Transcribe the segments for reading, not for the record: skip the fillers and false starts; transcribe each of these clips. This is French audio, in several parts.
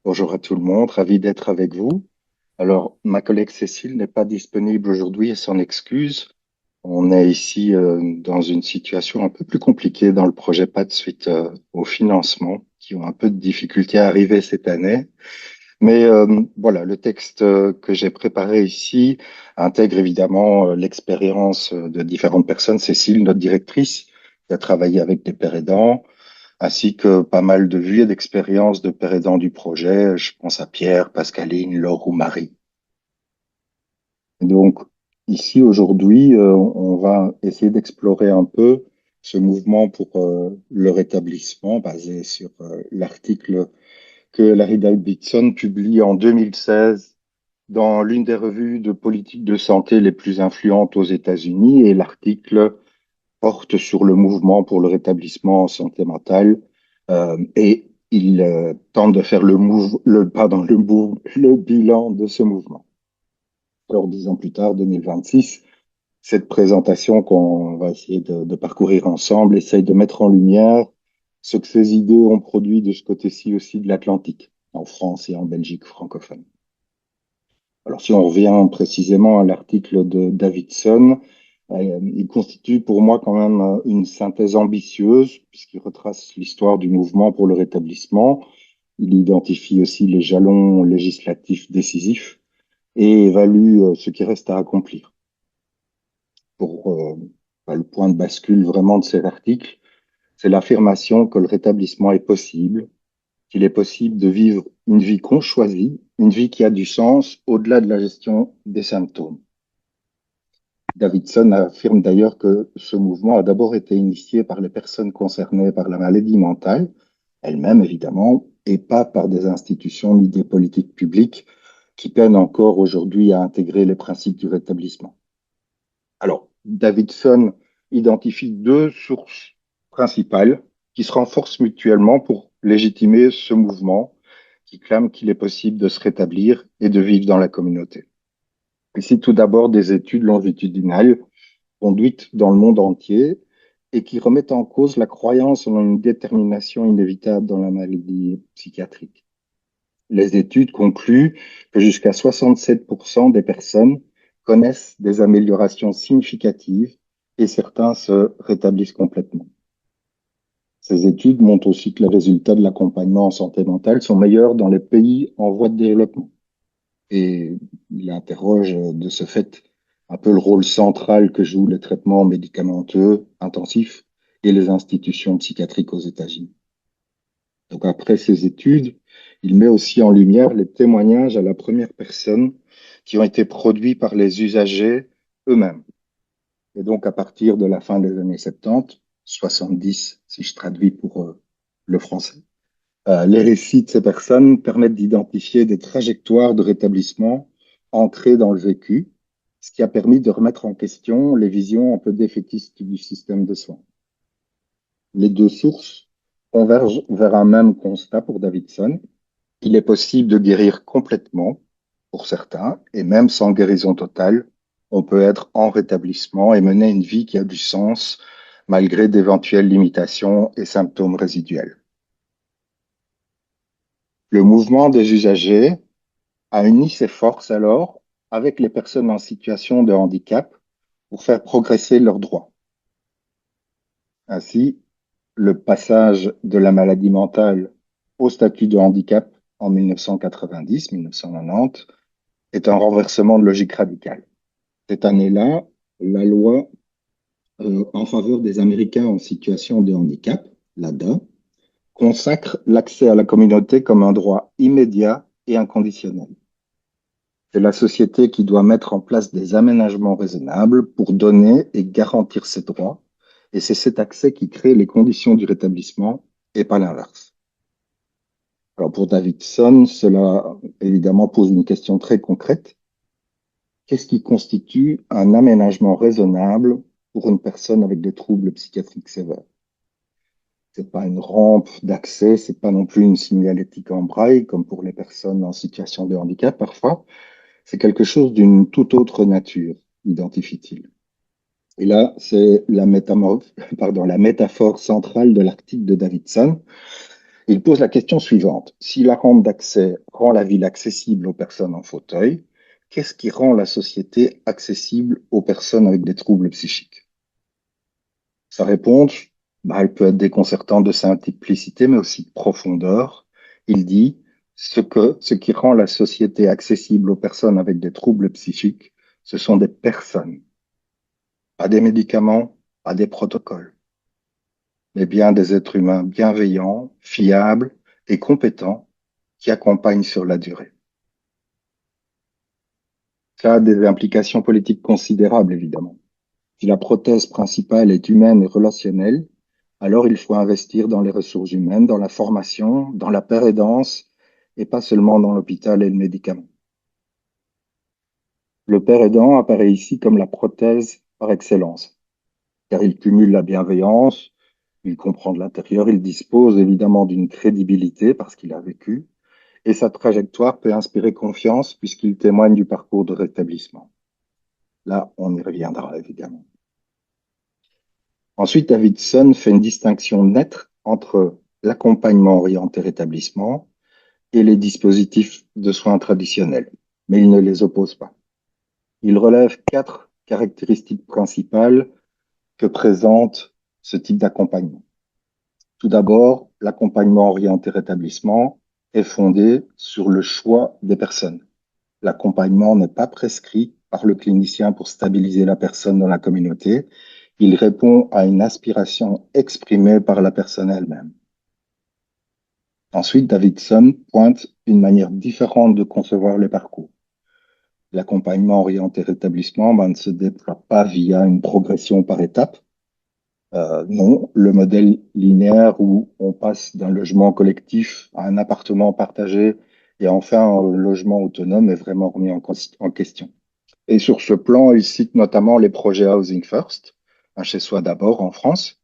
Bonjour à tout le monde, ravi d'être avec vous. Alors, ma collègue Cécile n'est pas disponible aujourd'hui et s'en excuse. On est ici dans une situation un peu plus compliquée dans le projet PAD suite au financement, qui ont un peu de difficulté à arriver cette année. Mais voilà, le texte que j'ai préparé ici intègre évidemment l'expérience de différentes personnes. Cécile, notre directrice, qui a travaillé avec des pères aidants, ainsi que pas mal de vues et d'expériences de pères aidants du projet. Je pense à Pierre, Pascaline, Laure ou Marie. Donc, ici, aujourd'hui, on va essayer d'explorer un peu ce mouvement pour le rétablissement basé sur l'article que Larry Davidson publie en 2016 dans l'une des revues de politique de santé les plus influentes aux États-Unis. Et l'article porte sur le mouvement pour le rétablissement en santé mentale et il tente de faire le bilan de ce mouvement. Alors, 10 ans plus tard, 2026, cette présentation qu'on va essayer de parcourir ensemble essaye de mettre en lumière ce que ces idées ont produit de ce côté-ci aussi de l'Atlantique, en France et en Belgique francophone. Alors, si on revient précisément à l'article de Davidson, il constitue pour moi quand même une synthèse ambitieuse, puisqu'il retrace l'histoire du mouvement pour le rétablissement. Il identifie aussi les jalons législatifs décisifs et évalue ce qui reste à accomplir. Pour le point de bascule vraiment de cet article, c'est l'affirmation que le rétablissement est possible, qu'il est possible de vivre une vie qu'on choisit, une vie qui a du sens au-delà de la gestion des symptômes. Davidson affirme d'ailleurs que ce mouvement a d'abord été initié par les personnes concernées par la maladie mentale, elles-mêmes évidemment, et pas par des institutions ni des politiques publiques qui peinent encore aujourd'hui à intégrer les principes du rétablissement. Alors, Davidson identifie deux sources principales qui se renforcent mutuellement pour légitimer ce mouvement qui clame qu'il est possible de se rétablir et de vivre dans la communauté. Ici, tout d'abord, des études longitudinales conduites dans le monde entier et qui remettent en cause la croyance en une détermination inévitable dans la maladie psychiatrique. Les études concluent que jusqu'à 67% des personnes connaissent des améliorations significatives et certains se rétablissent complètement. Ces études montrent aussi que les résultats de l'accompagnement en santé mentale sont meilleurs dans les pays en voie de développement. Et il interroge de ce fait un peu le rôle central que jouent les traitements médicamenteux intensifs et les institutions psychiatriques aux États-Unis. Donc après ces études, il met aussi en lumière les témoignages à la première personne qui ont été produits par les usagers eux-mêmes. Et donc à partir de la fin des années 70, 70 si je traduis pour le français, les récits de ces personnes permettent d'identifier des trajectoires de rétablissement ancrées dans le vécu, ce qui a permis de remettre en question les visions un peu défaitistes du système de soins. Les deux sources convergent vers un même constat pour Davidson. Il est possible de guérir complètement pour certains, et même sans guérison totale, on peut être en rétablissement et mener une vie qui a du sens malgré d'éventuelles limitations et symptômes résiduels. Le mouvement des usagers a uni ses forces alors avec les personnes en situation de handicap pour faire progresser leurs droits. Ainsi, le passage de la maladie mentale au statut de handicap en 1990-1990 est un renversement de logique radicale. Cette année-là, la loi en faveur des Américains en situation de handicap, l'ADA, consacre l'accès à la communauté comme un droit immédiat et inconditionnel. C'est la société qui doit mettre en place des aménagements raisonnables pour donner et garantir ces droits, et c'est cet accès qui crée les conditions du rétablissement et pas l'inverse. Alors pour Davidson, cela évidemment pose une question très concrète. Qu'est-ce qui constitue un aménagement raisonnable pour une personne avec des troubles psychiatriques sévères? C'est pas une rampe d'accès, c'est pas non plus une signalétique en braille comme pour les personnes en situation de handicap parfois. C'est quelque chose d'une toute autre nature, identifie-t-il. Et là, c'est la métaphore centrale de l'article de Davidson. Il pose la question suivante. Si la rampe d'accès rend la ville accessible aux personnes en fauteuil, qu'est-ce qui rend la société accessible aux personnes avec des troubles psychiques? Sa réponse, elle peut être déconcertante de simplicité, mais aussi de profondeur. Il dit ce qui rend la société accessible aux personnes avec des troubles psychiques, ce sont des personnes, pas des médicaments, pas des protocoles, mais bien des êtres humains bienveillants, fiables et compétents qui accompagnent sur la durée. Ça a des implications politiques considérables, évidemment. Si la prothèse principale est humaine et relationnelle, alors il faut investir dans les ressources humaines, dans la formation, dans la paire aidance, et pas seulement dans l'hôpital et le médicament. Le père aidant apparaît ici comme la prothèse par excellence, car il cumule la bienveillance, il comprend de l'intérieur, il dispose évidemment d'une crédibilité parce qu'il a vécu, et sa trajectoire peut inspirer confiance puisqu'il témoigne du parcours de rétablissement. Là, on y reviendra évidemment. Ensuite, Davidson fait une distinction nette entre l'accompagnement orienté rétablissement et les dispositifs de soins traditionnels, mais il ne les oppose pas. Il relève quatre caractéristiques principales que présente ce type d'accompagnement. Tout d'abord, l'accompagnement orienté rétablissement est fondé sur le choix des personnes. L'accompagnement n'est pas prescrit par le clinicien pour stabiliser la personne dans la communauté. Il répond à une aspiration exprimée par la personne elle-même. Ensuite, Davidson pointe une manière différente de concevoir les parcours. L'accompagnement orienté rétablissement ne se déploie pas via une progression par étapes. Non, le modèle linéaire où on passe d'un logement collectif à un appartement partagé et enfin un logement autonome est vraiment remis en question. Et sur ce plan, il cite notamment les projets Housing First, un chez soi d'abord en France.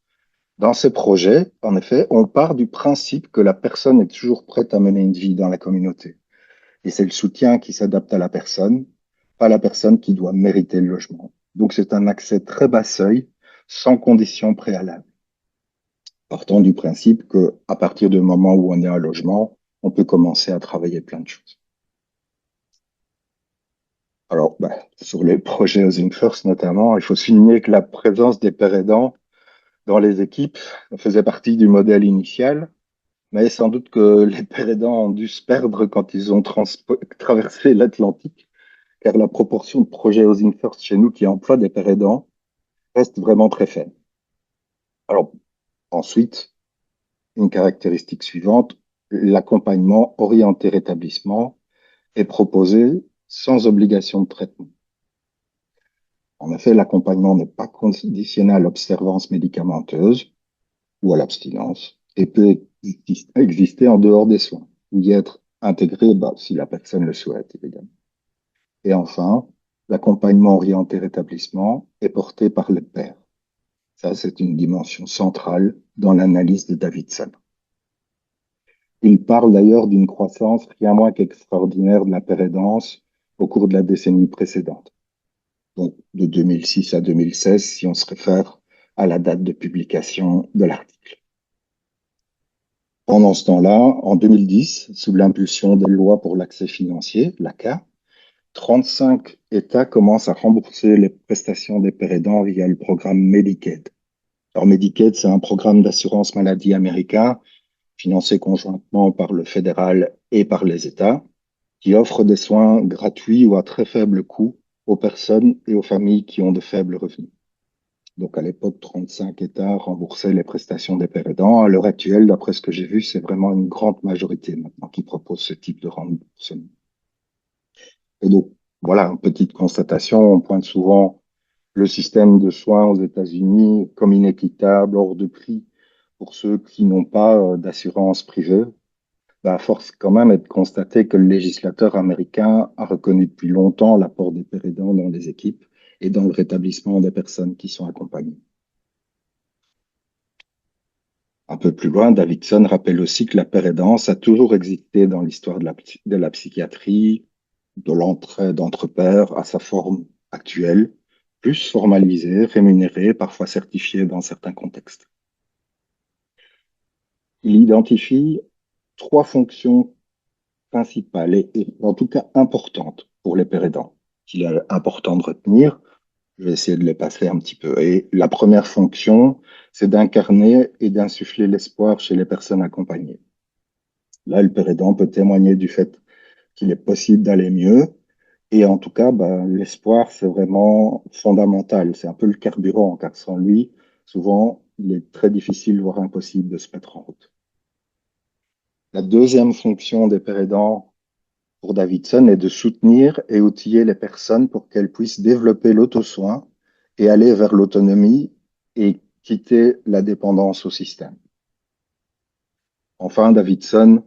Dans ces projets, en effet, on part du principe que la personne est toujours prête à mener une vie dans la communauté. Et c'est le soutien qui s'adapte à la personne, pas la personne qui doit mériter le logement. Donc c'est un accès très bas seuil, sans conditions préalables. Partant du principe que à partir du moment où on est un logement, on peut commencer à travailler plein de choses. Alors, sur les projets Housing First notamment, il faut souligner que la présence des pères aidants dans les équipes faisait partie du modèle initial, mais sans doute que les pères aidants ont dû se perdre quand ils ont traversé l'Atlantique, car la proportion de projets Housing First chez nous qui emploient des pères aidants reste vraiment très faible. Alors, ensuite, une caractéristique suivante, l'accompagnement orienté rétablissement est proposé sans obligation de traitement. En effet, l'accompagnement n'est pas conditionné à l'observance médicamenteuse ou à l'abstinence et peut exister en dehors des soins ou y être intégré si la personne le souhaite, évidemment. Et enfin, l'accompagnement orienté rétablissement est porté par les pairs. Ça, c'est une dimension centrale dans l'analyse de Davidson. Il parle d'ailleurs d'une croissance rien moins qu'extraordinaire de la pérédance au cours de la décennie précédente. Donc, de 2006 à 2016, si on se réfère à la date de publication de l'article. Pendant ce temps-là, en 2010, sous l'impulsion des lois pour l'accès financier, l'ACA, 35 États commencent à rembourser les prestations des pères aidants via le programme Medicaid. Alors, Medicaid, c'est un programme d'assurance maladie américain financé conjointement par le fédéral et par les États, qui offre des soins gratuits ou à très faible coût aux personnes et aux familles qui ont de faibles revenus. Donc à l'époque, 35 États remboursaient les prestations des pères aidants. À l'heure actuelle, d'après ce que j'ai vu, c'est vraiment une grande majorité maintenant qui propose ce type de remboursement. Et donc, voilà, une petite constatation. On pointe souvent le système de soins aux États-Unis comme inéquitable, hors de prix pour ceux qui n'ont pas d'assurance privée. Force quand même est de constater que le législateur américain a reconnu depuis longtemps l'apport des pères aidants dans les équipes et dans le rétablissement des personnes qui sont accompagnées. Un peu plus loin, Davidson rappelle aussi que la pérédance a toujours existé dans l'histoire de la psychiatrie, de l'entraide entre pairs à sa forme actuelle, plus formalisée, rémunérée, parfois certifiée dans certains contextes. Il identifie trois fonctions principales et en tout cas importantes pour les pères aidants, qu'il est important de retenir. Je vais essayer de les passer un petit peu. Et la première fonction, c'est d'incarner et d'insuffler l'espoir chez les personnes accompagnées. Là, le père aidant peut témoigner du fait qu'il est possible d'aller mieux. Et en tout cas, bah, l'espoir, c'est vraiment fondamental. C'est un peu le carburant, car sans lui, souvent, il est très difficile, voire impossible de se mettre en route. La deuxième fonction des pères aidants pour Davidson est de soutenir et outiller les personnes pour qu'elles puissent développer l'auto-soin et aller vers l'autonomie et quitter la dépendance au système. Enfin, Davidson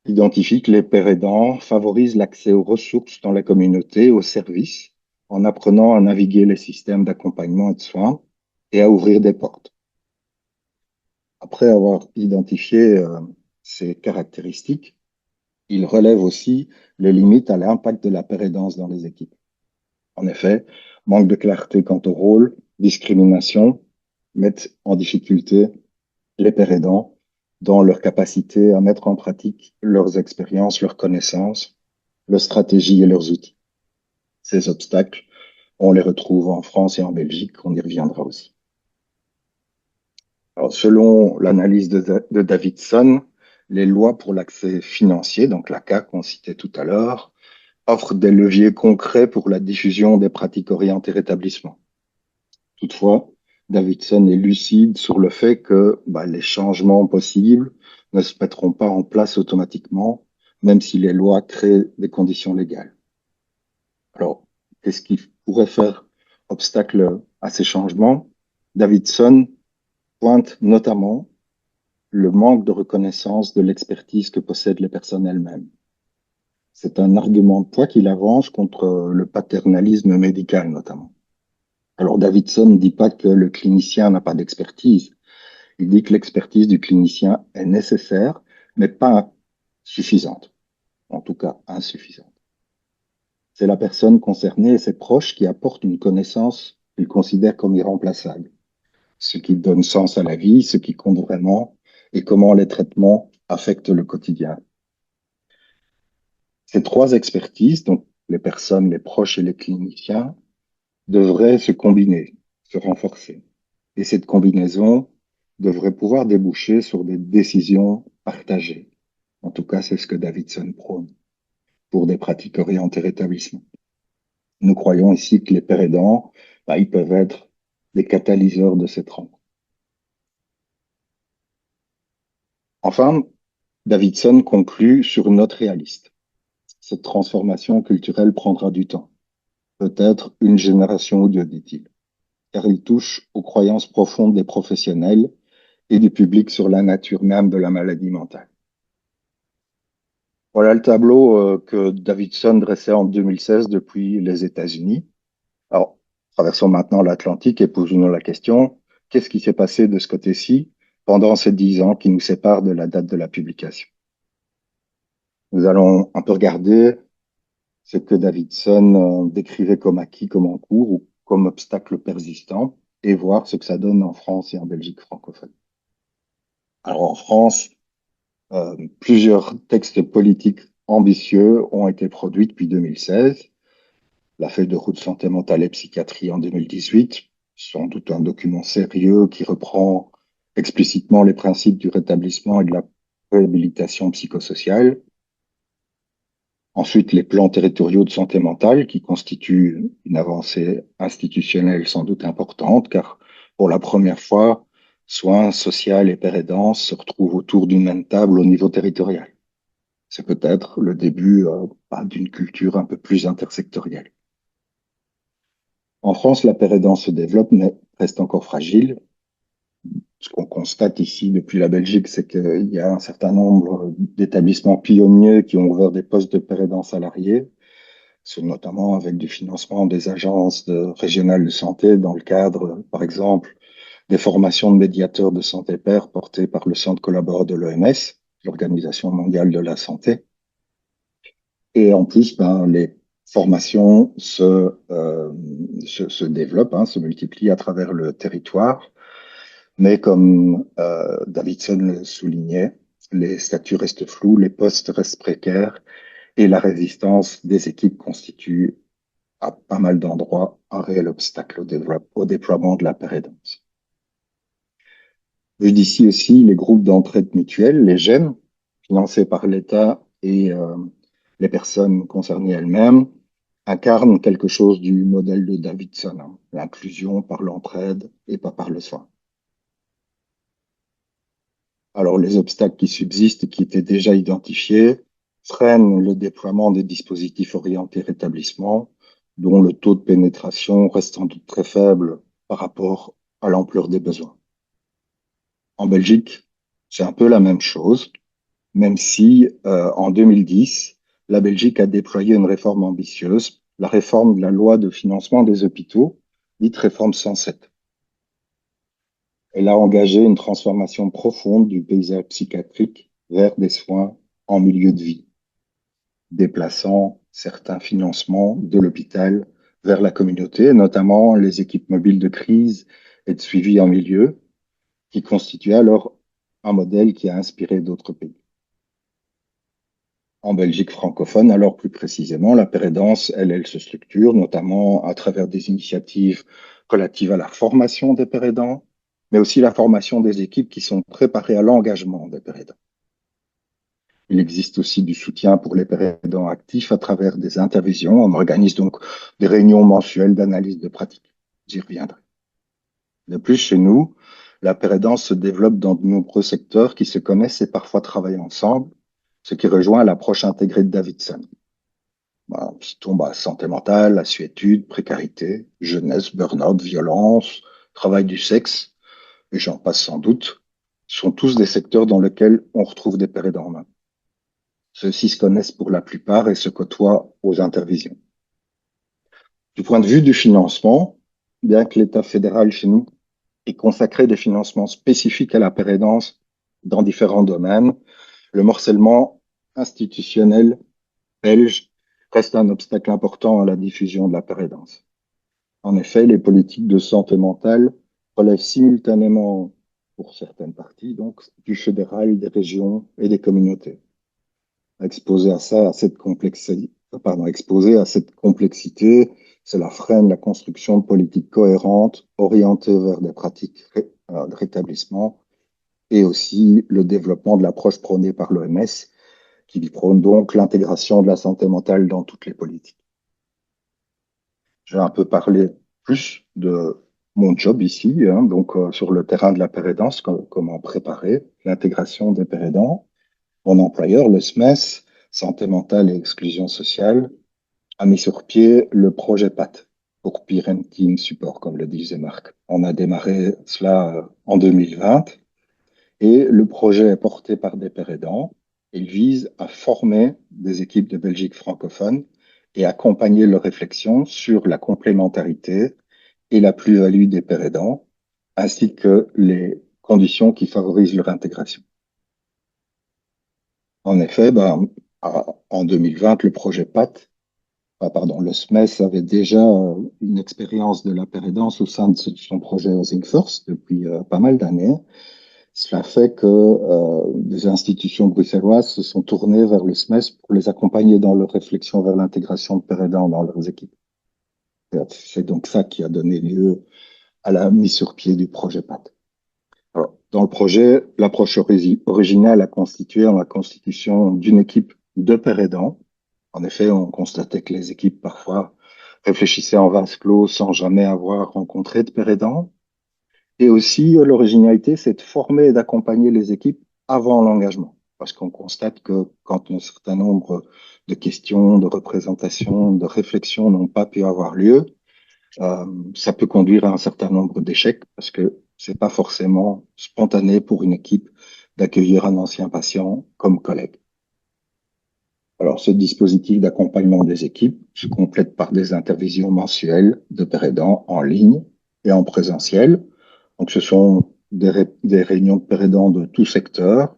identifie que les pères aidants favorisent l'accès aux ressources dans la communauté, aux services, en apprenant à naviguer les systèmes d'accompagnement et de soins et à ouvrir des portes. Après avoir identifié ces caractéristiques, il relève aussi les limites à l'impact de la pérédance dans les équipes. En effet, manque de clarté quant au rôle, discrimination mettent en difficulté les pères aidants dans leur capacité à mettre en pratique leurs expériences, leurs connaissances, leurs stratégies et leurs outils. Ces obstacles, on les retrouve en France et en Belgique, on y reviendra aussi. Alors, selon l'analyse de Davidson, les lois pour l'accès financier, donc la CAC qu'on citait tout à l'heure, offrent des leviers concrets pour la diffusion des pratiques orientées rétablissement. Toutefois, Davidson est lucide sur le fait que les changements possibles ne se mettront pas en place automatiquement, même si les lois créent des conditions légales. Alors, qu'est-ce qui pourrait faire obstacle à ces changements? Davidson pointe notamment le manque de reconnaissance de l'expertise que possèdent les personnes elles-mêmes. C'est un argument de poids qu'il avance contre le paternalisme médical, notamment. Alors, Davidson ne dit pas que le clinicien n'a pas d'expertise. Il dit que l'expertise du clinicien est nécessaire, mais pas suffisante. En tout cas, insuffisante. C'est la personne concernée et ses proches qui apportent une connaissance qu'ils considèrent comme irremplaçable. Ce qui donne sens à la vie, ce qui compte vraiment, et comment les traitements affectent le quotidien. Ces trois expertises, donc les personnes, les proches et les cliniciens, devraient se combiner, se renforcer. Et cette combinaison devrait pouvoir déboucher sur des décisions partagées. En tout cas, c'est ce que Davidson prône pour des pratiques orientées rétablissement. Nous croyons ici que les pères aidants, ils peuvent être des catalyseurs de cette rencontre. Enfin, Davidson conclut sur une note réaliste. Cette transformation culturelle prendra du temps, peut-être une génération ou deux, dit-il, car il touche aux croyances profondes des professionnels et du public sur la nature même de la maladie mentale. Voilà le tableau que Davidson dressait en 2016 depuis les États-Unis. Alors, traversons maintenant l'Atlantique et posons-nous la question, qu'est-ce qui s'est passé de ce côté-ci pendant ces 10 ans qui nous séparent de la date de la publication? Nous allons un peu regarder ce que Davidson décrivait comme acquis, comme en cours ou comme obstacle persistant et voir ce que ça donne en France et en Belgique francophone. Alors en France, plusieurs textes politiques ambitieux ont été produits depuis 2016. La feuille de route santé mentale et psychiatrie en 2018, sans doute un document sérieux qui reprend explicitement les principes du rétablissement et de la réhabilitation psychosociale. Ensuite, les plans territoriaux de santé mentale qui constituent une avancée institutionnelle sans doute importante, car pour la première fois, soins, social et père aidants se retrouvent autour d'une même table au niveau territorial. C'est peut-être le début d'une culture un peu plus intersectorielle. En France, la père aidant se développe, mais reste encore fragile. Ce qu'on constate ici depuis la Belgique, c'est qu'il y a un certain nombre d'établissements pionniers qui ont ouvert des postes de père aidant salariés, notamment avec du financement des agences régionales de santé dans le cadre, par exemple, des formations de médiateurs de santé père portées par le centre collaborateur de l'OMS, l'Organisation mondiale de la santé. Et en plus, les formations se développent, se multiplient à travers le territoire. Mais comme Davidson le soulignait, les statuts restent flous, les postes restent précaires et la résistance des équipes constitue à pas mal d'endroits un réel obstacle au déploiement de la pérédance. Vu d'ici aussi, les groupes d'entraide mutuelle, les GEM, financés par l'État et les personnes concernées elles-mêmes, incarnent quelque chose du modèle de Davidson, hein, l'inclusion par l'entraide et pas par le soin. Alors, les obstacles qui subsistent et qui étaient déjà identifiés freinent le déploiement des dispositifs orientés rétablissement, dont le taux de pénétration reste sans doute très faible par rapport à l'ampleur des besoins. En Belgique, c'est un peu la même chose, même si en 2010, la Belgique a déployé une réforme ambitieuse, la réforme de la loi de financement des hôpitaux, dite réforme 107. Elle a engagé une transformation profonde du paysage psychiatrique vers des soins en milieu de vie, déplaçant certains financements de l'hôpital vers la communauté, notamment les équipes mobiles de crise et de suivi en milieu, qui constituaient alors un modèle qui a inspiré d'autres pays. En Belgique francophone, alors plus précisément, la pérédance, elle se structure notamment à travers des initiatives relatives à la formation des pérédants, mais aussi la formation des équipes qui sont préparées à l'engagement des pérédants. Il existe aussi du soutien pour les pérédants actifs à travers des interventions. On organise donc des réunions mensuelles d'analyse de pratique. J'y reviendrai. De plus, chez nous, la pérédance se développe dans de nombreux secteurs qui se connaissent et parfois travaillent ensemble, ce qui rejoint l'approche intégrée de Davidson. Qui tombe à santé mentale, assuétude, précarité, jeunesse, burn-out, violence, travail du sexe, et j'en passe sans doute, sont tous des secteurs dans lesquels on retrouve des pérédants. Ceux-ci se connaissent pour la plupart et se côtoient aux intervisions. Du point de vue du financement, bien que l'État fédéral chez nous ait consacré des financements spécifiques à la pérédance dans différents domaines, le morcellement institutionnel belge reste un obstacle important à la diffusion de la pérédance. En effet, les politiques de santé mentale relèvent simultanément, pour certaines parties, donc, du fédéral, des régions et des communautés. Exposé à cette complexité, cela freine la construction de politiques cohérentes, orientées vers des pratiques de rétablissement et aussi le développement de l'approche prônée par l'OMS, qui prône donc l'intégration de la santé mentale dans toutes les politiques. Je vais un peu parler plus de mon job ici, hein, donc sur le terrain de la pérédance, comment préparer l'intégration des pérédants. Mon employeur, le SMES, Santé mentale et exclusion sociale, a mis sur pied le projet PAT, pour Parenting Support, comme le disait Marc. On a démarré cela en 2020 et le projet est porté par des pérédants. Il vise à former des équipes de Belgique francophone et accompagner leurs réflexions sur la complémentarité et la plus-value des pérédants, ainsi que les conditions qui favorisent leur intégration. En effet, en 2020, le projet PAT, le SMES avait déjà une expérience de la pérédance au sein de son projet Housing First depuis pas mal d'années. Cela fait que des institutions bruxelloises se sont tournées vers le SMES pour les accompagner dans leur réflexion vers l'intégration de pérédants dans leurs équipes. C'est donc ça qui a donné lieu à la mise sur pied du projet PAT. Alors, dans le projet, l'approche originale a constitué en la constitution d'une équipe de pairs aidants. En effet, on constatait que les équipes parfois réfléchissaient en vase clos sans jamais avoir rencontré de pairs aidants. Et aussi, l'originalité, c'est de former et d'accompagner les équipes avant l'engagement. Parce qu'on constate que quand un certain nombre de questions, de représentations, de réflexions n'ont pas pu avoir lieu, ça peut conduire à un certain nombre d'échecs parce que c'est pas forcément spontané pour une équipe d'accueillir un ancien patient comme collègue. Alors, ce dispositif d'accompagnement des équipes se complète par des interventions mensuelles de pairs aidants en ligne et en présentiel. Donc, ce sont des réunions de pairs aidants de tout secteur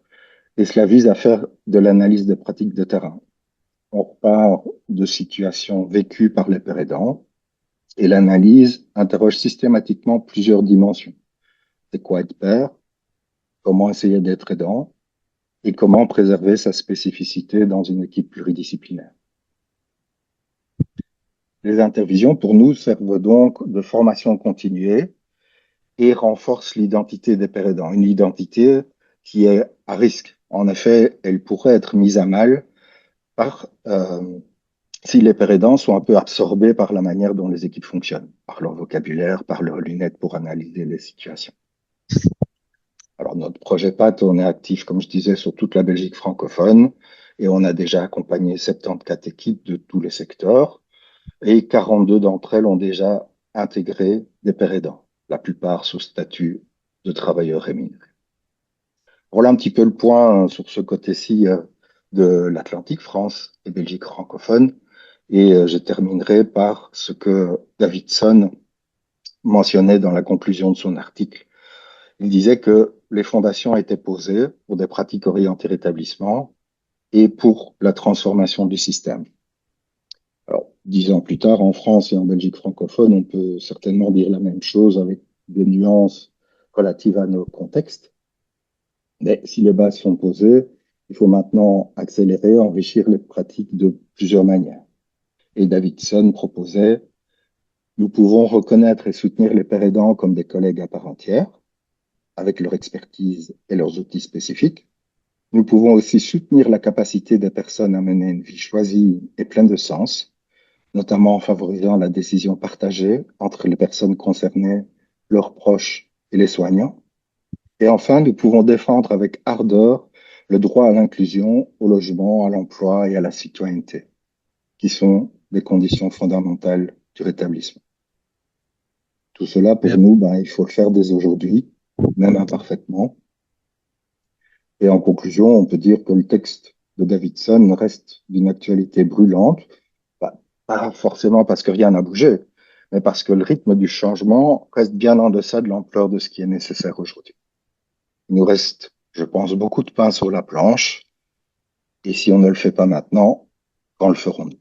et cela vise à faire de l'analyse des pratiques de terrain. On part de situations vécues par les pairs aidants et l'analyse interroge systématiquement plusieurs dimensions. C'est quoi être père? Comment essayer d'être aidant? et comment préserver sa spécificité dans une équipe pluridisciplinaire. Les intervisions, pour nous, servent donc de formation continuée et renforcent l'identité des pères aidants, une identité qui est à risque. En effet, elle pourrait être mise à mal par, si les pères aidants sont un peu absorbés par la manière dont les équipes fonctionnent, par leur vocabulaire, par leurs lunettes pour analyser les situations. Alors, notre projet PAT, on est actif, comme je disais, sur toute la Belgique francophone et on a déjà accompagné 74 équipes de tous les secteurs et 42 d'entre elles ont déjà intégré des pères aidants, la plupart sous statut de travailleurs rémunérés. Voilà un petit peu le point sur ce côté-ci de l'Atlantique, France et Belgique francophone. Et je terminerai par ce que Davidson mentionnait dans la conclusion de son article. Il disait que les fondations étaient posées pour des pratiques orientées rétablissement et pour la transformation du système. Alors, 10 ans plus tard, en France et en Belgique francophone, on peut certainement dire la même chose avec des nuances relatives à nos contextes. Mais si les bases sont posées, il faut maintenant accélérer, enrichir les pratiques de plusieurs manières. Et Davidson proposait, nous pouvons reconnaître et soutenir les pères aidants comme des collègues à part entière, avec leur expertise et leurs outils spécifiques. Nous pouvons aussi soutenir la capacité des personnes à mener une vie choisie et pleine de sens, notamment en favorisant la décision partagée entre les personnes concernées, leurs proches et les soignants. Et enfin, nous pouvons défendre avec ardeur le droit à l'inclusion, au logement, à l'emploi et à la citoyenneté, qui sont des conditions fondamentales du rétablissement. Tout cela, pour nous, il faut le faire dès aujourd'hui, même imparfaitement. Et en conclusion, on peut dire que le texte de Davidson reste d'une actualité brûlante, pas forcément parce que rien n'a bougé, mais parce que le rythme du changement reste bien en deçà de l'ampleur de ce qui est nécessaire aujourd'hui. Il nous reste, je pense, beaucoup de pain sur la planche, et si on ne le fait pas maintenant, quand le ferons-nous?